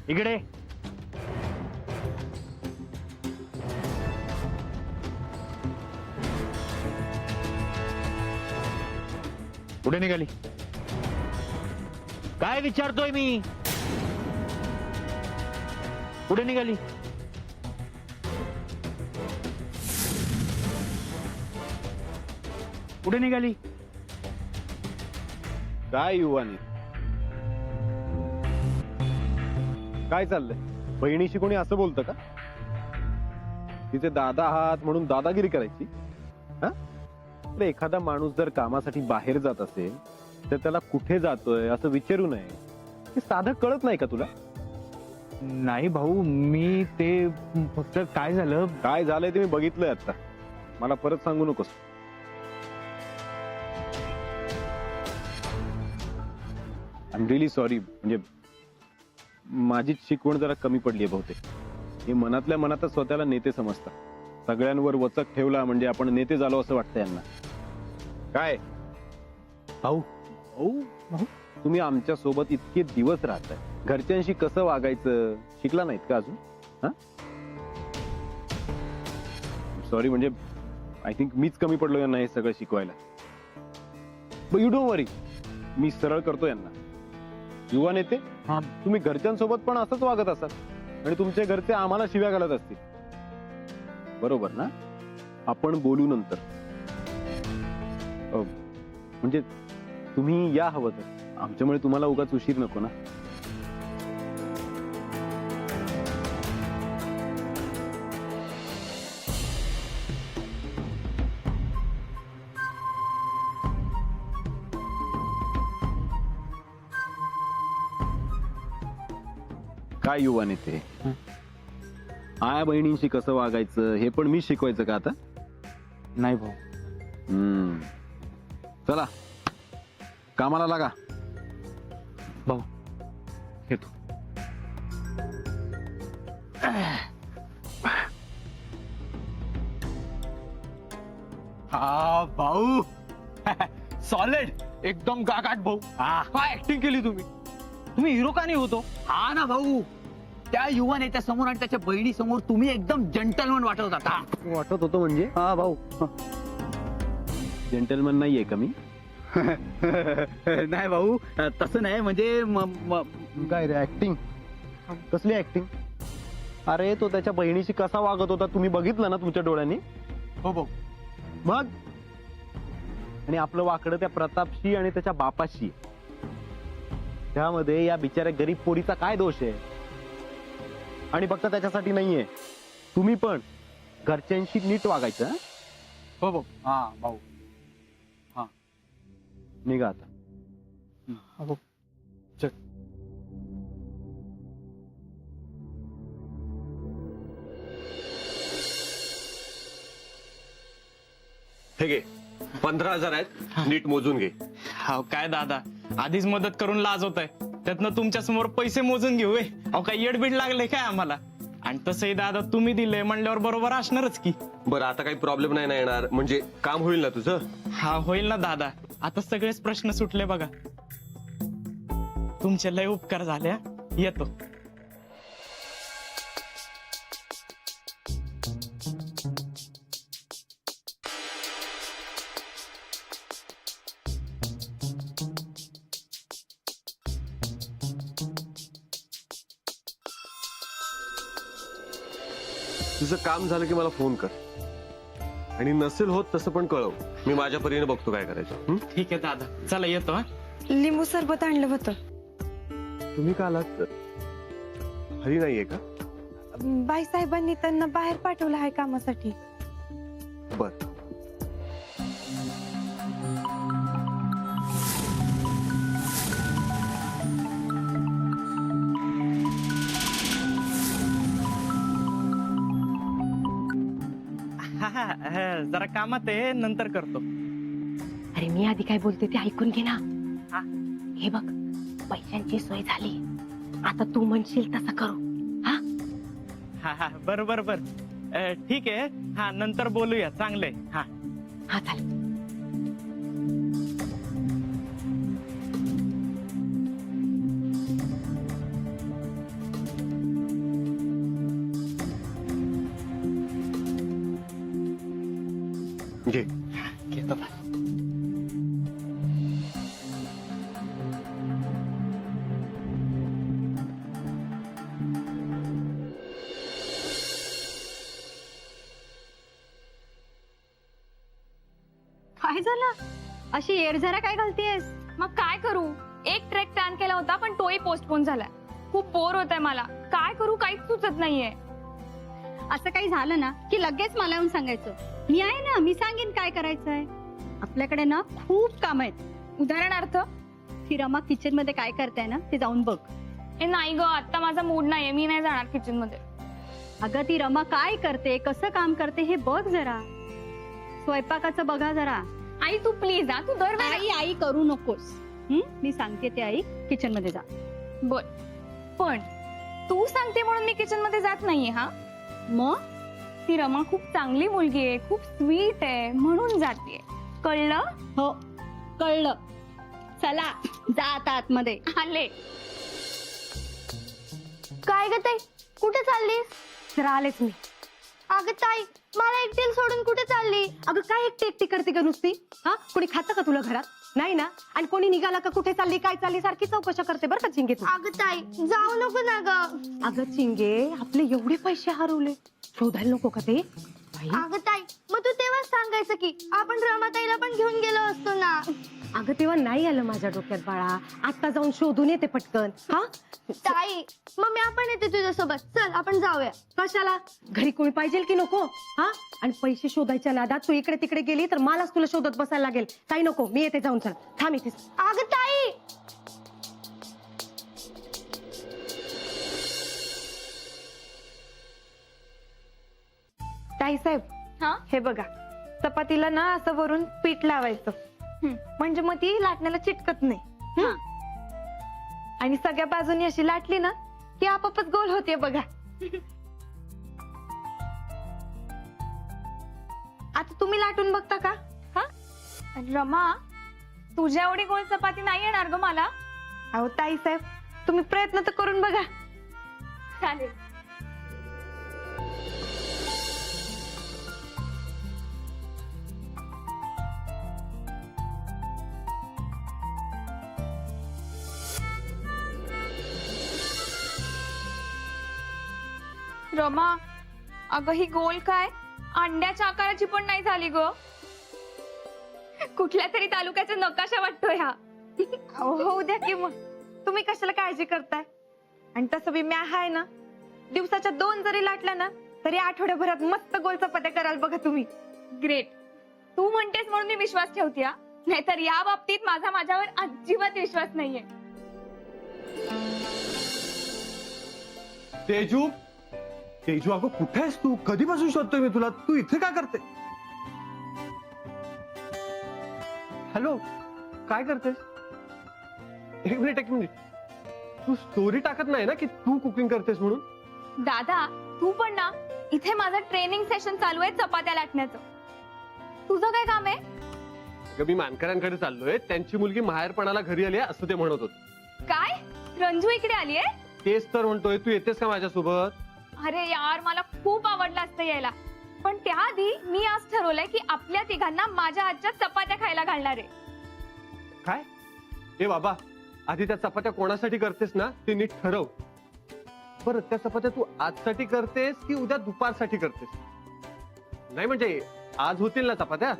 इकडे. कुठे निघाली? काय विचारतोय मी? कुठे निघाली? कुठे निघाली? काय युवानी, काय चाललंय? बहिणीशी कोणी असं बोलतं का? तिचे दादा आहात म्हणून दादागिरी करायची? हा? अरे एखादा माणूस जर कामासाठी बाहेर जात असेल तर त्याला कुठे जातोय असं विचारू नये. हे साधं कळत नाही का तुला? नाही भाऊ, मी ते फक्त काय झालं. काय झालंय ते मी बघितलंय आता. मला परत सांगू नकोस. I am really sorry. म्हणजे माझीच शिकवण जरा कमी पडली आहे बहुतेक. हे मनातल्या मनातच स्वतःला नेते समजतात. सगळ्यांवर वचक ठेवला म्हणजे आपण नेते झालो असं वाटतं यांना. काय भाऊ भाऊ, तुम्ही आमच्या सोबत इतके दिवस राहताय, घरच्यांशी कसं वागायचं शिकला नाहीत का अजून? हा, सॉरी. म्हणजे आय थिंक मीच कमी पडलो यांना हे सगळं शिकवायला. बट यू डोंट वरी, मी सरळ करतो यांना. युवा नेते, हा. तुम्ही घरच्यांसोबत पण असंच वागत असाल आणि तुमचे घरचे आम्हाला शिव्या घालत असतील, बरोबर ना? आपण बोलू नंतर. म्हणजे तुम्ही या हवं तर. आमच्यामुळे तुम्हाला उगाच उशीर नको ना. काय युवा नेते, आया बहिणींशी कसं वागायचं हे पण मी शिकवायचं का आता? नाही भाऊ. चला कामाला लागा. भाऊ येतो. हा भाऊ, सॉलिड एकदम गागाट भाऊ. काय ऍक्टिंग केली तुम्ही. तुम्ही हिरो का नाही होतो? हा ना भाऊ, त्या युवा नेत्या समोर आणि त्याच्या बहिणी समोर तुम्ही एकदम जंटलमन वाटत होता. वाटत होतं म्हणजे? हा भाऊ. जेंटलमन नाहीये का मी? नाही भाऊ, तसं नाही. म्हणजे काय रे ऍक्टिंग? कसली ऍक्टिंग? अरे तो त्याच्या बहिणीशी कसा वागत होता तुम्ही बघितलं ना तुमच्या डोळ्यांनी? हो भाऊ. मग आणि आपलं वाकडं त्या प्रतापशी आणि त्याच्या बापाशी. त्यामध्ये या बिचाऱ्या गरीब पोरीचा काय दोष आहे? आणि फक्त त्याच्यासाठी नाहीये, तुम्ही पण घरच्यांशी नीट वागायचं. हं? हो भाऊ. हा भाऊ. निघा आता. हा भाऊ. हे घे 15,000 आहेत, नीट मोजून घे. हा काय दादा, आधीच मदत करून लाज होत आहे, त्यातनं तुमच्या समोर पैसे मोजून घेऊ. अहो काय येडबीड लागले काय आम्हाला? आणि तसंही दादा तुम्ही दिले म्हणल्यावर बरोबर असणारच की. बरं आता काही प्रॉब्लेम नाही ना येणार? म्हणजे काम होईल ना तुझं? हा होईल ना दादा. आता सगळेच प्रश्न सुटले बघा. तुमचे लय उपकार झाले. येतो. तुझं काम झालं की मला फोन कर, आणि नसेल होत तसं पण कळव. मी माझ्या परीने बघतो काय करायचं. हं? ठीक आहे दादा, चला येतो. हा लिंबू सरबत आणलं होतं. तुम्ही का आलात? हरी नाहीये का? बाई साहेबांनी त्यांना बाहेर पाठवलं आहे कामासाठी. बर. जरा कामात आहे, नंतर करतो. अरे मी आधी काय बोलते ते ऐकून घे ना. हे बघ, पैशांची सोय झाली, आता तू म्हणशील तसं करू. हा बर. ठीक आहे. हा नंतर बोलूया. चांगलंय. हा हा चालेल. घे. घेतो. काय झालं अशी एरझरा काय घालतेस? मग काय करू? एक ट्रेक प्लॅन केला होता पण तोही पोस्टपोन झालाय. खूप बोर होत आहे मला. काय करू काहीच सुचत नाहीये. असं काही झालं ना की लगेच मला येऊन सांगायचं. मी आहे ना, मी सांगेन काय करायचंय. आपल्याकडे ना खूप काम आहेत. उदाहरणार्थ ती रमा किचन मध्ये काय करताय ना ते जाऊन बघ. ए नाही ग, आता माझा मूड नाहीये. मी नाही जाणार किचन मध्ये. अगं ती रमा काय करते, कसं काम करते हे बघ जरा. स्वयंपाकाचं बघा जरा. आई तू प्लीज तू दरवेळेला आई आई करू नकोस. मी सांगते ते आई किचन मध्ये जा. बर, पण तू सांगते म्हणून मी किचन मध्ये जात नाहीये. हा, मग ती रमा खूप चांगली मुलगी आहे, खूप स्वीट आहे म्हणून जाते. कळलं? हो कळलं. चला जा आता आतमध्ये. आले. काय ग ताई, कुठे चाललीस? जरा आलेच मी. अगं ताई, मला एकटीला सोडून कुठे चालली? अगं काय एकटी एकटी करते का नुसती? हा, कोणी खातं का तुला घरात? नाही ना. आणि कोणी निघाला का कुठे चालली काय चालली सारखी चौकशा करते बरं का चिंगे तू. अगं ताई, जाऊ नको ना ग. अगं चिंगे, आपले एवढे पैसे हरवले, शोधायला नको का ते? बाई, अगं ताई, मग तू तेव्हाच सांगायचं की आपण रमाताईला पण घेऊन गेलो असतो ना. अगं तेव्हा नाही आलं माझ्या डोक्यात बाळा. आता जाऊन शोधून येते पटकन. हा, ताई, मग मी आपण येते तुझ्यासोबत. चल आपण जाऊया. कशाला? घरी कोणी पाहिजे की नको? हा, आणि पैसे शोधायच्या नादात तू इकडे तिकडे गेली तर मलाच तुला शोधत बसायला लागेल. काही नको, मी येते जाऊन. चल थांब इथेच. अगं ताई, ताईसाहेब, हा, हे बघा, चपातीला ना असं वरून पीठ लावायचं. म्हणजे मग ती लाटण्याला चिटकत नाही. आणि सगळ्या बाजूनी अशी लाटली ना की आपोआपच गोल होते बघा. आता तुम्ही लाटून बघता का? रमा, तुझ्या एवढी गोल चपाती नाही येणार ग मला. अहो ताईसाहेब, तुम्ही प्रयत्न तर करून बघा. चालेल. रमा, अगं ही गोल काय अंड्याच्या आकाराची पण नाही झाली ग. कुठल्या तरी तालुक्याचा नकाशा वाटतोय हा. अहो होऊ द्या की मग. तुम्ही कशाला काळजी करताय? आणि तसं बी मी आहे ना, दिवसाच्या 2 जरी लाटल्या ना तरी आठवड्याभरात मस्त गोल चपात्या कराल बघा तुम्ही. ग्रेट. तू म्हणतेस म्हणून मी विश्वास ठेवते हा. नाहीतर या बाबतीत माझ्यावर अजिबात विश्वास नाहीये. तेजू, तेजू अगं कुठे आहेस तू? कधीपासून शोधतोय मी तुला. तू इथे काय करते? हॅलो, काय करतेस? एक मिनिट. तू स्टोरी टाकत नाही ना की तू कुकिंग करतेस म्हणून? दादा, तू पण ना, इथे माझं ट्रेनिंग सेशन चालू आहे चपात्या लाटण्याचं. तुझं काय काम आहे? अगं मी मानकरांकडे चाललोय. त्यांची मुलगी माहेरपणाला घरी आली आहे असं ते म्हणत होते. काय? रंजू इकडे आलीये? तेच तर म्हणतोय. तू येतेस का माझ्यासोबत? अरे यार, मला खूप आवडलं असतं यायला. पण त्याआधी मी आज ठरवलंय की आपल्या तिघांना माझ्या हातच्या चपात्या खायला घालणार आहे. काय? ए बाबा, आधी त्या चपात्या कोणासाठी करतेस ना ते नीट ठरव. बरं, त्या चपात्या तू आजसाठी करतेस की उद्या दुपारसाठी करतेस? नाही म्हणजे आज होतील ना चपात्या?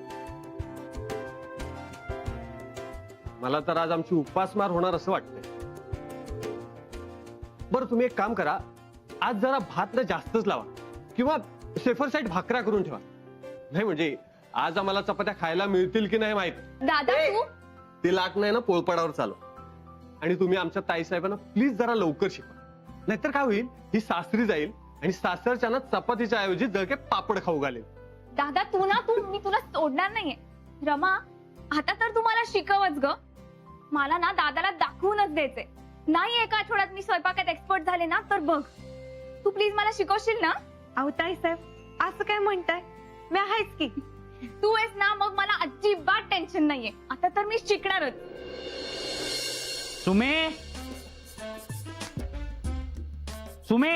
मला तर आज आमची उपासमार होणार असं वाटतंय. बरं, तुम्ही एक काम करा. आज जरा भात ना जास्तच लावा किंवा सेफर साईड भाकऱ्या करून ठेवा. नाही म्हणजे आज आम्हाला चपात्या खायला मिळतील की नाही माहित. दादा तू ते लाट नाही ना पोळपाडावर चालू. आणि तुम्ही आमच्या ताईसाहेबांना प्लीज जरा लवकर शिकवा. नाहीतर काय होईल, ही सासरी जाईल आणि सासरच्या ना चपातीच्या ऐवजी दळके पापड खाऊ घालेल. दादा मी तुला सोडणार नाहीये. रमा, आता तर तुम्हाला शिकवच ग. मला ना दादाला दाखवूनच द्यायचंय. नाही एका आठवड्यात मी स्वयंपाकात एक्सपर्ट झाले ना तर बघ. तू प्लीज मला शिकवशील ना? अहो ताईसाहेब, असं काय म्हणताय? मी आहेच की. तू आहेस ना, मग मला अजिबात टेन्शन नाहीये. आता तर मी शिकणारच. सुमे, सुमे,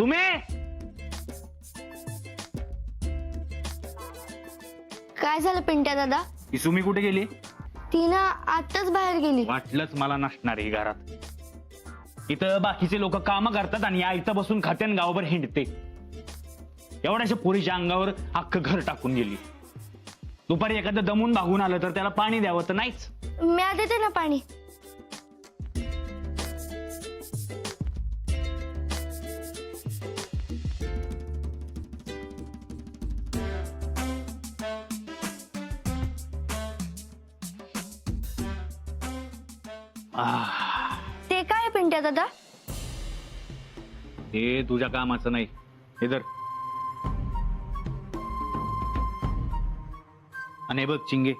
तुम्ही काय झालं पिंट्या दादा ही सुमी कुठे गेली? ती ना आताच बाहेर गेली. वाटलंच मला नसणार ही घरात. इथं बाकीचे लोक काम करतात आणि या इथं बसून खात्यान गावभर हिंडते. एवढ्याशा पोरीच्या अंगावर अख्खं घर टाकून गेली. दुपारी एखादं दमून भागून आलं तर त्याला पाणी द्यावं तर नाहीच. मी देते ना पाणी. आह, ते काय पिंट्या दादा? हे तुझ्या कामाचं नाही. हे धर. आणि हे बघ चिंगे,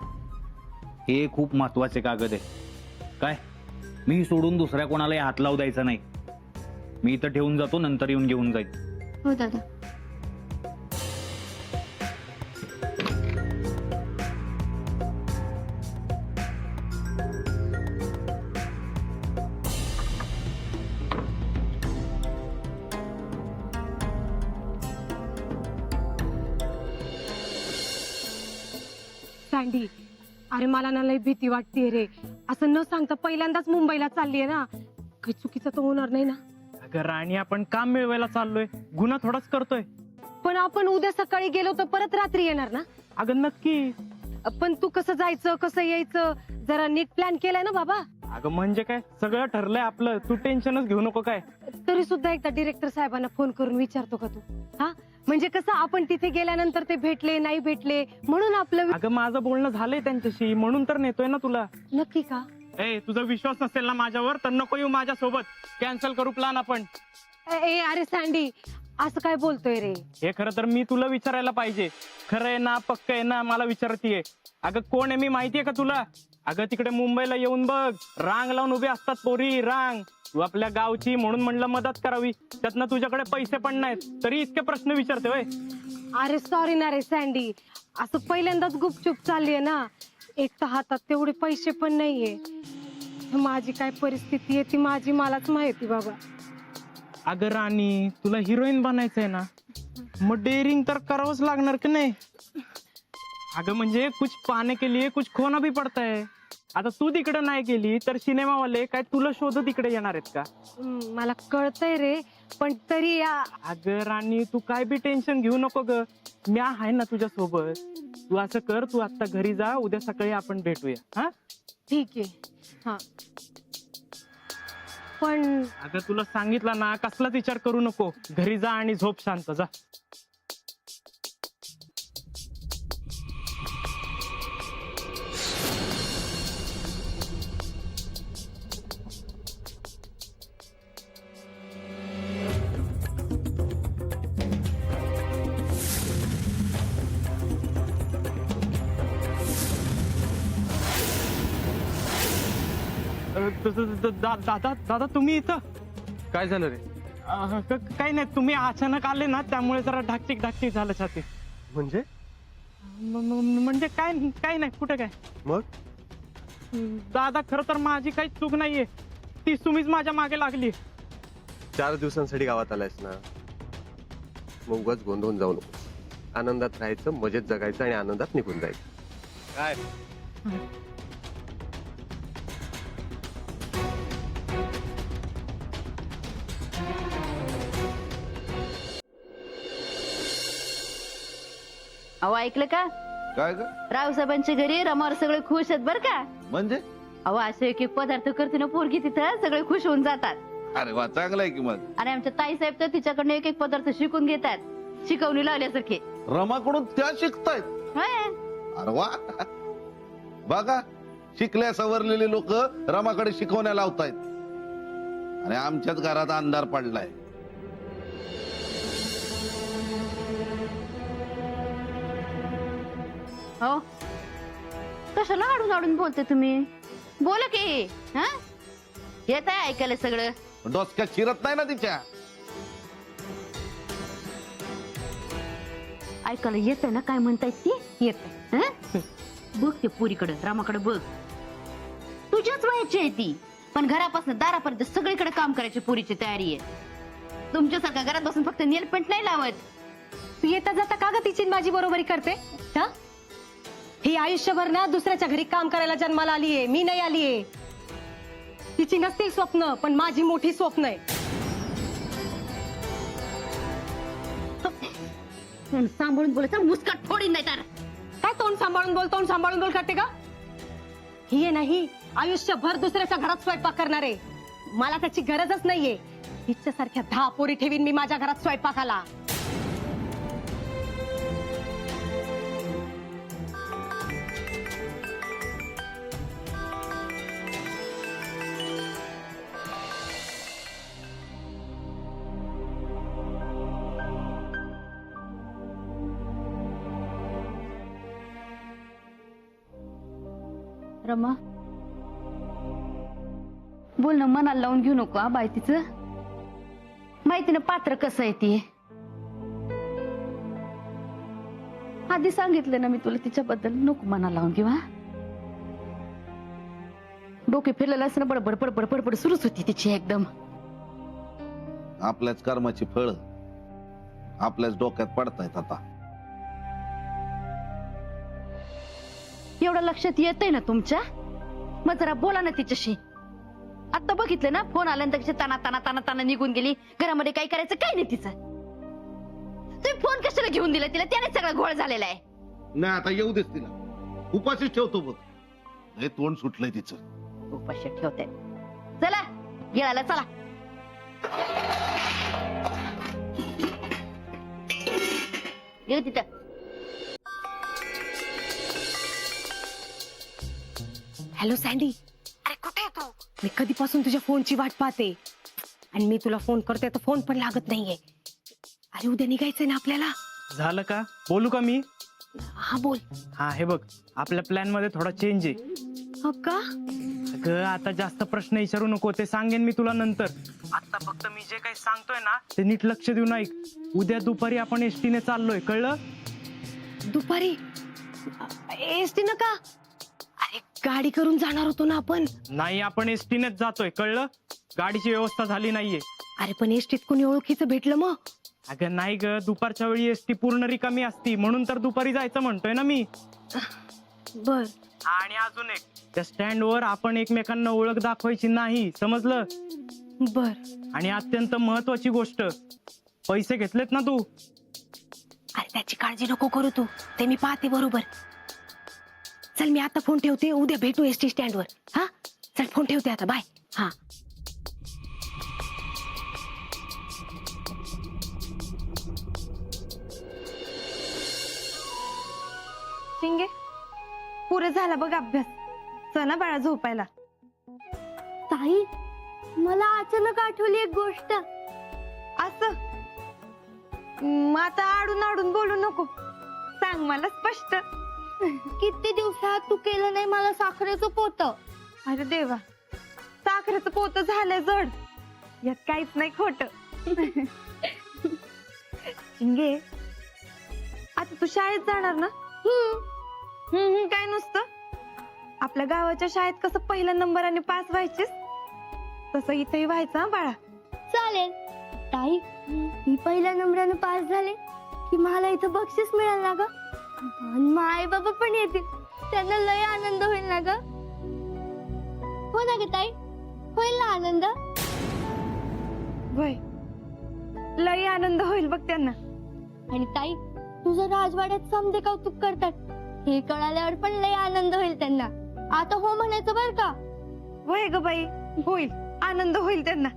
हे खूप महत्वाचे कागद आहे. काय मी सोडून दुसऱ्या कोणालाही हात लावू द्यायचा नाही. मी इथं ठेवून जातो, नंतर येऊन घेऊन जाईल. हो दादा. सँडी, अरे मला ना लई भीती वाटते रे. असं न सांगता पहिल्यांदाच मुंबईला चाललीये ना, काही चुकीचं तर होणार नाही ना? अगं राणी, आपण काम मिळवायला चाललोय, गुन्हा थोडाच करतोय. पण आपण उद्या सकाळी गेलो तर परत रात्री येणार ना? अगं नक्की. पण तू कसं जायचं कसं यायचं जरा नीट प्लॅन केलाय ना बाबा? अगं म्हणजे काय, सगळं ठरलंय आपलं, तू टेन्शनच घेऊ नको. काय तरी सुद्धा एकदा डिरेक्टर साहेबांना फोन करून विचारतो का तू? हा म्हणजे कसं आपण तिथे गेल्यानंतर ते भेटले नाही भेटले म्हणून आपलं. अगं माझं बोलणं झालंय त्यांच्याशी, म्हणून तर नेतोय ना तुला. नक्की का? ए, तुझा विश्वास नसेल ना माझ्यावर तर नको येऊ माझ्यासोबत. कॅन्सल करू प्लॅन आपण. अरे सँडी, असं काय बोलतोय रे? हे खरं तर मी तुला विचारायला पाहिजे. खरं आहे ना, पक्क आहे ना, मला विचारतीये. अगं कोण आहे मी माहितीये का तुला? अगं तिकडे मुंबईला येऊन बघ, रांग लावून उभी असतात पोरी, रांग. तू आपल्या गावची म्हणून म्हणलं मदत करावी, त्यातनं तुझ्याकडे पैसे पण नाहीत तरी इतके प्रश्न विचारते होय? अरे सॉरी ना रे सँडी, असं पहिल्यांदाच गुपचूप चाललीये ना. एक तर हातात तेवढे पैसे पण नाहीये. माझी काय परिस्थिती आहे ती माझी मलाच माहिती बाबा. अगं राणी, तुला हिरोईन बनायचंय ना, मग डेअरिंग तर करावंच लागणार की नाही? अगं म्हणजे कुछ पाने के लिए कुछ खोना भी पडता है. आता तू तिकडे नाही गेली तर सिनेमावाले काय तुला शोधत तिकडे येणार आहेत का? मला कळतंय रे, पण तरी अगं राणी, तू काय बी टेन्शन घेऊ नको ग, मी आहे ना तुझ्या सोबत. तू असं कर, तू आता घरी जा, उद्या सकाळी आपण भेटूया. हा ठीक आहे. हा पण अगं तुला सांगितलं ना, कसलाच विचार करू नको, घरी जा आणि झोप शांत. जा. दादा दादा, तुम्ही इथं? काय झालं रे? काही नाही, तुम्ही अचानक आले ना त्यामुळे जरा ढाकटिक झालं छाती. म्हणजे म्हणजे काय काय नाही, कुठे काय. मग दादा खरं तर माझी काही चूक नाहीये, ती तुम्हीच माझ्या मागे लागली. 4 दिवसांसाठी गावात आलायस ना, मग उगाच गोंधळून जाऊ नको. आनंदात राहायचं, मजेत जगायचं आणि आनंदात निघून जायचं. काय अहो ऐकलं का? काय ग? रावसाहेबांच्या घरी रमावर सगळे खुश आहेत बर का? म्हणजे? अहो असे एक एक पदार्थ करते ना पोरगी, तिथं सगळे खुश होऊन जातात. अरे वा, चांगलं आहे की मग. आणि आमच्या ताई साहेब तर तिच्याकडनं एक एक पदार्थ शिकून घेतात, शिकवणी लावल्यासारखे. रमाकडून त्या शिकतायत? होय. अरे वा, बघा शिकल्या सवरलेले लोक रमाकडे शिकवण्या लावतायत आणि आमच्याच घरात अंधार पडलाय. हो, कशाला आडून आडून बोलते तुम्ही? बोला की. हा, येत आहे ऐकायला सगळं. डोसक्यात शिरत नाही ना तिच्या? ऐकायला येत ना काय म्हणतायत ती? येत. बघ ते पुरीकडे, रामाकडे बघ. तुझ्याच वयाची आहे ती, पण घरापासून दारापर्यंत सगळीकडे काम करायची पुरीची तयारी आहे. तुमच्यासारखा घरात बसून फक्त नेल पेंट नाही लावत. तू येता जाता का ग तिची माझी बरोबरी करते? हा? ही आयुष्यभर ना दुसऱ्याच्या घरी काम करायला जन्माला आलीये, मी नाही आलीये. तिची नसतील स्वप्न, पण माझी मोठी स्वप्न आहे. सांभाळून बोलायचं, मुस्काट फोडीन नाही तर. काय तोंड सांभाळून बोल करते का? ही आहे नाही आयुष्यभर दुसऱ्याच्या घरात स्वयंपाक करणार आहे. मला त्याची गरजच नाहीये. हिच्यासारख्या 10 पोरी ठेवीन मी माझ्या घरात स्वयंपाकाला. रमा, बोल ना, मनाला लावून घेऊ नको बाय. तिचं माहिती ना पात्र कसं आहे ती. आधी सांगितलं ना मी तुला तिच्याबद्दल, नको मनाला लावून घेऊ. हा, डोके फिरलेलं असं ना, बडबड बडबड बडबड सुरूच होती तिची एकदम. आपल्याच कर्माची फळ आपल्याच डोक्यात पडतायत आता. एवढं लक्षात येतंय ना तुमच्या? मग जरा बोला ना तिच्याशी. आता बघितलं ना, फोन आल्यानंतर कशी ताना ताना ताना ताना निघून गेली. घरामध्ये काय करायचं काय नाही तिचं. तुम्ही फोन कशाला घेऊन दिला तिला? त्याने सगळा घोळ झालेला आहे. नाही आता येऊ देस तिला, उपाशीच ठेवतो बघ. लय तोंड सुटलंय तिचं. उपाशी ठेवते. चला गिळायला चला. येऊ तिथं. हॅलो सँडी, अरे कुठे आहे तू? मी कधीपासून तुझ्या फोनची वाट पाहते आणि मी तुला फोन करते तर फोन पण लागत नाहीये. अरे उद्या निघायचंय ना आपल्याला. झालं का? बोलू का मी? हा बोल. हा, हे बघ, आपल्या प्लॅन मध्ये थोडा चेंज आहे. हो का? अगं आता जास्त प्रश्न विचारू नको, ते सांगेन मी तुला नंतर. आता फक्त मी जे काही सांगतोय ना ते नीट लक्ष देऊन ऐक. उद्या दुपारी आपण एसटीने चाललोय, कळलं? दुपारी एसटी न का? अरे गाडी करून जाणार होतो ना आपण. नाही, आपण एसटीनेच जातोय, कळलं? गाडीची व्यवस्था झाली नाहीये. अरे पण एसटीत कोणी ओळखीचं भेटलं मग? अगं नाही ग, दुपारच्या वेळी एसटी पूर्ण रिकामी असती, म्हणून तर दुपारी जायचं म्हणतोय ना मी. बर. आणि अजून एक, त्या स्टँड वर आपण एकमेकांना ओळख दाखवायची नाही, समजलं? बर. आणि अत्यंत महत्वाची गोष्ट, पैसे घेतलेत ना तू? अरे त्याची काळजी नको करू तू, ते मी पाहते बरोबर. चल मी आता फोन ठेवते, उद्या भेटू एसटी स्टँड वर. हा चल फोन ठेवते आता, बाय. हा शिंगे, पुरे झाला बघ अभ्यास. चला बाळा झोपायला. ताई, मला अचानक आठवली एक गोष्ट. असं मग आता आडून आडून बोलू नको, सांग मला स्पष्ट. किती दिवसात तू केलं नाही मला साखरेचं पोत. अरे देवा, साखरेचं पोत झालंय जड, यात काहीच नाही खोट. शिंगे, आता तू शाळेत जाणार ना? काय नुसतं आपल्या गावाच्या शाळेत कसं पहिल्या नंबराने पास व्हायचीस तसं इथेही व्हायचं हा बाळा. चालेल ताई, मी पहिल्या नंबराने पास झाले की मला इथं बक्षीस मिळेल ना ग? आणि आई बाबा पण येतील, त्यांना लय आनंद होईल ना ग? हो ना ग ताई, होईल ना आनंद? वय लय आनंद होईल बघ त्यांना. आणि ताई, तुझं राजवाड्यात समजे कौतुक करतात हे कळाल्यावर पण लय आनंद होईल त्यांना. आता हो म्हणायचं बर का? वय ग बाई, होईल आनंद होईल त्यांना.